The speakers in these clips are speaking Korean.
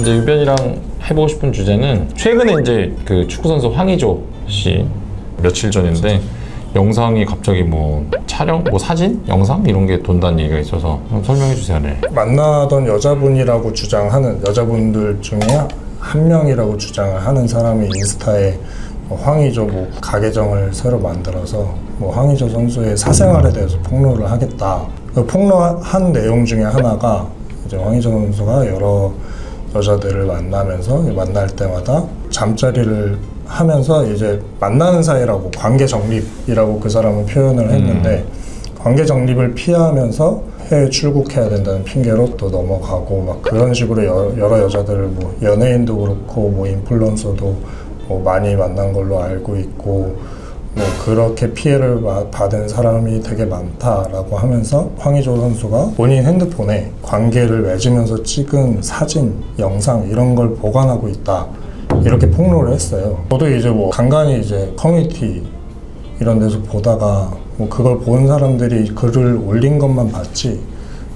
이제 유변이랑 해보고 싶은 주제는 최근에 이제 그 축구선수 황의조 씨 며칠 전인데 영상이 갑자기 뭐 촬영, 뭐 사진, 영상 이런 게 돈다는 얘기가 있어서 좀 설명해 주세요. 네. 만나던 여자분이라고 주장하는 여자분들 중에 한 명이라고 주장을 하는 사람이 인스타에 황의조 뭐 가계정을 새로 만들어서 뭐 황의조 선수의 사생활에 대해서 폭로를 하겠다. 그 폭로한 내용 중에 하나가 이제 황의조 선수가 여러 여자들을 만나면서 만날 때마다 잠자리를 하면서 이제 만나는 사이라고 관계 정립이라고 그 사람은 표현을 했는데 관계 정립을 피하면서 해외 출국해야 된다는 핑계로 또 넘어가고 막 그런 식으로 여러 여자들을 뭐 연예인도 그렇고 뭐 인플루언서도 뭐 많이 만난 걸로 알고 있고 뭐 그렇게 피해를 받은 사람이 되게 많다라고 하면서 황의조 선수가 본인 핸드폰에 관계를 맺으면서 찍은 사진, 영상 이런 걸 보관하고 있다. 이렇게 폭로를 했어요. 저도 이제 뭐 간간히 이제 커뮤니티 이런 데서 보다가 뭐 그걸 본 사람들이 글을 올린 것만 봤지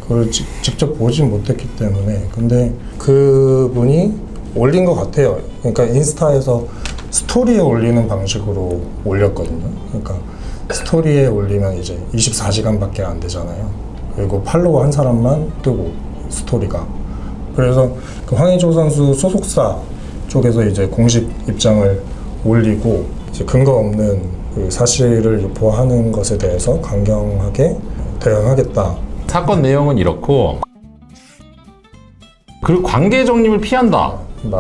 그걸 직접 보진 못했기 때문에 근데 그분이 올린 것 같아요. 그러니까 인스타에서 스토리에 올리는 방식으로 올렸거든요. 그러니까 스토리에 올리면 이제 24시간밖에 안 되잖아요. 그리고 팔로우 한 사람만 뜨고 스토리가 그래서 그 황의조 선수 소속사 쪽에서 이제 공식 입장을 올리고 이제 근거 없는 그 사실을 유포하는 것에 대해서 강경하게 대응하겠다. 사건 내용은 이렇고 그리고 관계 정립을 피한다.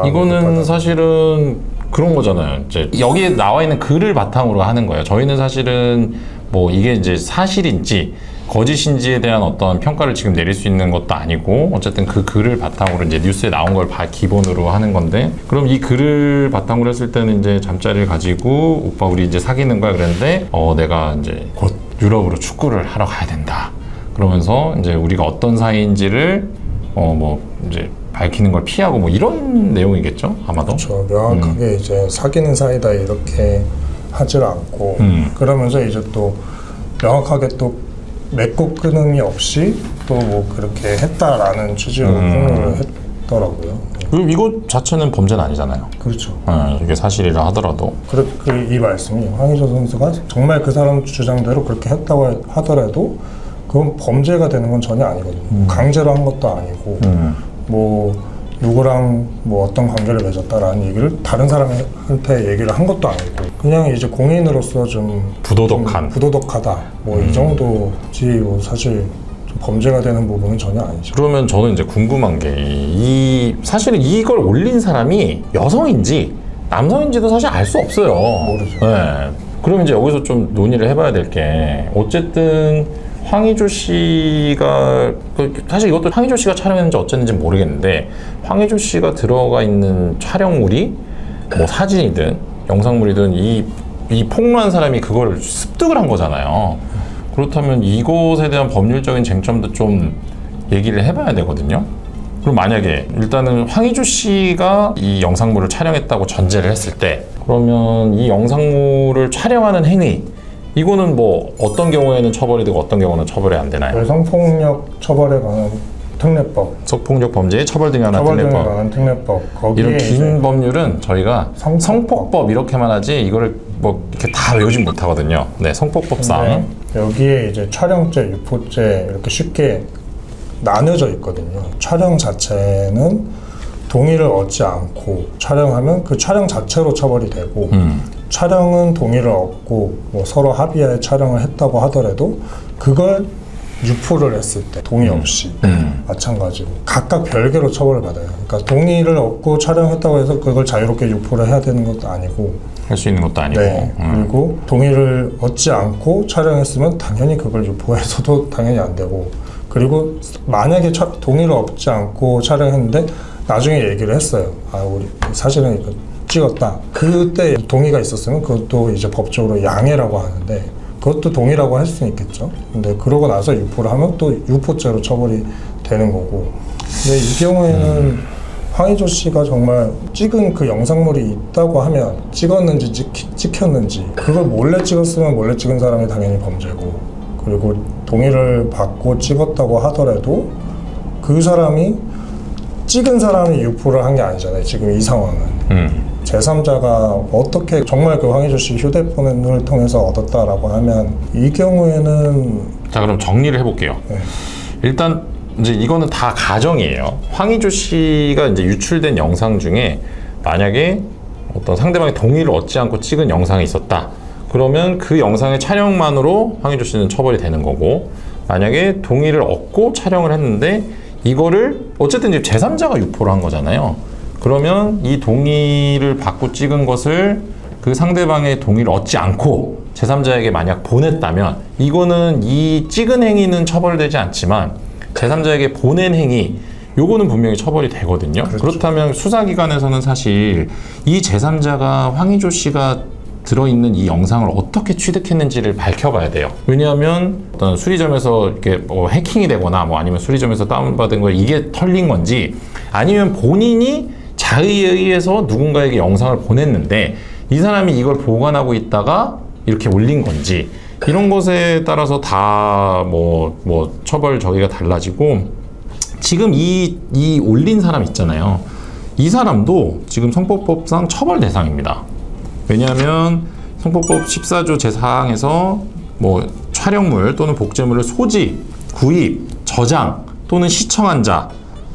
이거는 사실은 그런 거잖아요. 이제 여기에 나와 있는 글을 바탕으로 하는 거예요. 저희는 사실은 뭐 이게 이제 사실인지 거짓인지에 대한 어떤 평가를 지금 내릴 수 있는 것도 아니고 어쨌든 그 글을 바탕으로 이제 뉴스에 나온 걸 기본으로 하는 건데 그럼 이 글을 바탕으로 했을 때는 이제 잠자리를 가지고 오빠 우리 이제 사귀는 거야 그랬는데 내가 이제 곧 유럽으로 축구를 하러 가야 된다. 그러면서 이제 우리가 어떤 사이인지를 뭐 이제 밝히는 걸 피하고 뭐 이런 내용이겠죠 아마도. 그렇죠. 명확하게 이제 사귀는 사이다 이렇게 하질 않고 그러면서 이제 또 명확하게 또 맺고 끊음이 없이 또 뭐 그렇게 했다라는 취지로 폭로를 했더라고요. 그리고 이것 자체는 범죄는 아니잖아요. 그렇죠. 이게 사실이라 하더라도. 이 말씀이 황의조 선수가 정말 그 사람 주장대로 그렇게 했다고 하더라도 그건 범죄가 되는 건 전혀 아니거든요. 강제로 한 것도 아니고 뭐 누구랑 뭐 어떤 관계를 맺었다라는 얘기를 다른 사람한테 얘기를 한 것도 아니고 그냥 이제 공인으로서 좀 부도덕하다 뭐 이 정도지 뭐 사실 좀 범죄가 되는 부분은 전혀 아니죠. 그러면 저는 이제 궁금한 게 사실은 이걸 올린 사람이 여성인지 남성인지도 사실 알 수 없어요. 모르죠. 네. 그럼 이제 여기서 좀 논의를 해봐야 될 게 어쨌든 황의조 씨가 사실 이것도 황의조 씨가 촬영했는지 어쨌는지 모르겠는데 황의조 씨가 들어가 있는 촬영물이 뭐 사진이든 영상물이든 이 폭로한 사람이 그걸 습득을 한 거잖아요. 그렇다면 이것에 대한 법률적인 쟁점도 좀 얘기를 해봐야 되거든요. 그럼 만약에 일단은 황의조 씨가 이 영상물을 촬영했다고 전제를 했을 때 그러면 이 영상물을 촬영하는 행위 이거는 뭐 어떤 경우에는 처벌이 되고 어떤 경우는 처벌이 안 되나요? 여성폭력 처벌에 관한 특례법, 성폭력 범죄의 처벌 등에 관한 처벌 등에 특례법 관한 특례법 거기에 이런 긴 법률은 저희가 성폭법. 성폭법 이렇게만 하지 이거를 뭐 이렇게 다 외우진 못하거든요. 네, 성폭법상 여기에 이제 촬영죄, 유포죄 이렇게 쉽게 나뉘어져 있거든요. 촬영 자체는 동의를 얻지 않고 촬영하면 그 촬영 자체로 처벌이 되고 촬영은 동의를 얻고 뭐 서로 합의하에 촬영을 했다고 하더라도 그걸 유포를 했을 때 동의 없이 마찬가지로 각각 별개로 처벌을 받아요. 그러니까 동의를 얻고 촬영했다고 해서 그걸 자유롭게 유포를 해야 되는 것도 아니고 할 수 있는 것도 아니고 네. 그리고 동의를 얻지 않고 촬영했으면 당연히 그걸 유포해서도 당연히 안 되고 그리고 만약에 동의를 얻지 않고 촬영했는데 나중에 얘기를 했어요. 우리 사실은 이거 찍었다. 그때 동의가 있었으면 그것도 이제 법적으로 양해라고 하는데 그것도 동의라고 할 수는 있겠죠. 근데 그러고 나서 유포를 하면 또 유포죄로 처벌이 되는 거고. 근데 이 경우에는 황의조 씨가 정말 찍은 그 영상물이 있다고 하면 찍었는지 찍혔는지 그걸 몰래 찍었으면 몰래 찍은 사람이 당연히 범죄고 그리고 동의를 받고 찍었다고 하더라도 그 사람이 찍은 사람이 유포를 한 게 아니잖아요. 지금 이 상황은. 제3자가 어떻게 정말 그 황희조 씨 휴대폰을 통해서 얻었다라고 하면 이 경우에는 자, 그럼 정리를 해볼게요. 네. 일단 이제 이거는 다 가정이에요. 황희조 씨가 이제 유출된 영상 중에 만약에 어떤 상대방의 동의를 얻지 않고 찍은 영상이 있었다. 그러면 그 영상의 촬영만으로 황희조 씨는 처벌이 되는 거고, 만약에 동의를 얻고 촬영을 했는데 이거를 어쨌든 이제 제3자가 유포를 한 거잖아요. 그러면 이 동의를 받고 찍은 것을 그 상대방의 동의를 얻지 않고 제3자에게 만약 보냈다면 이거는 이 찍은 행위는 처벌되지 않지만 제3자에게 보낸 행위, 요거는 분명히 처벌이 되거든요. 그렇죠. 그렇다면 수사기관에서는 사실 이 제3자가 황희조 씨가 들어있는 이 영상을 어떻게 취득했는지를 밝혀봐야 돼요. 왜냐하면 어떤 수리점에서 이렇게 뭐 해킹이 되거나 뭐 아니면 수리점에서 다운받은 거 이게 털린 건지, 아니면 본인이 자의에 의해서 누군가에게 영상을 보냈는데 이 사람이 이걸 보관하고 있다가 이렇게 올린 건지, 이런 것에 따라서 다 뭐 처벌 저기가 달라지고, 지금 이 올린 사람 있잖아요. 이 사람도 지금 성폭법상 처벌 대상입니다. 왜냐하면 성폭법 14조 제4항에서 뭐 촬영물 또는 복제물을 소지, 구입, 저장 또는 시청한 자는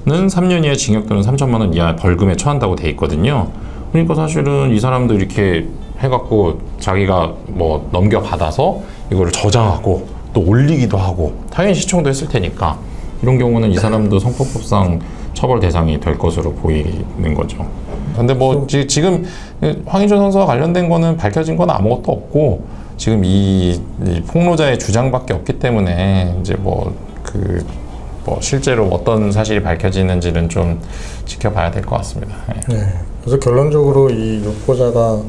3년 이하 징역 또는 3천만 원 이하 벌금에 처한다고 돼 있거든요. 그러니까 사실은 이 사람도 이렇게 해갖고 자기가 뭐 넘겨받아서 이거를 저장하고 또 올리기도 하고 당연히 시청도 했을 테니까, 이런 경우는 이 사람도 성폭법상 처벌 대상이 될 것으로 보이는 거죠. 근데 뭐 지금 황희조 선수와 관련된 거는 밝혀진 건 아무것도 없고, 지금 이 폭로자의 주장밖에 없기 때문에 이제 뭐 실제로 어떤 사실이 밝혀지는지는 좀 지켜봐야 될 것 같습니다. 네. 그래서 결론적으로 이 유포자가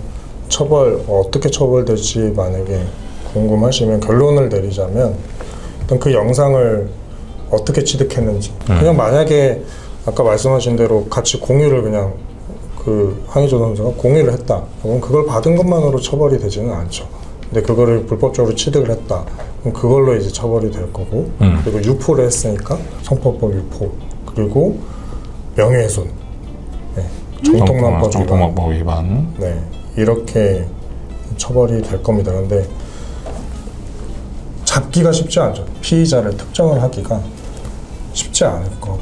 어떻게 처벌될지 만약에 궁금하시면 결론을 내리자면, 일단 그 영상을 어떻게 취득했는지, 그냥 만약에 아까 말씀하신 대로 같이 공유를 그냥 그 황희조 선수가 공유를 했다. 그럼 그걸 받은 것만으로 처벌이 되지는 않죠. 근데 그거를 불법적으로 취득을 했다. 그럼 그걸로 이제 처벌이 될 거고, 그리고 유포를 했으니까 성폭법 유포, 그리고 명예훼손, 네. 정통망법 위반. 네. 이렇게 처벌이 될 겁니다. 근데 잡기가 쉽지 않죠. 피의자를 특정을 하기가 쉽지 않을 거.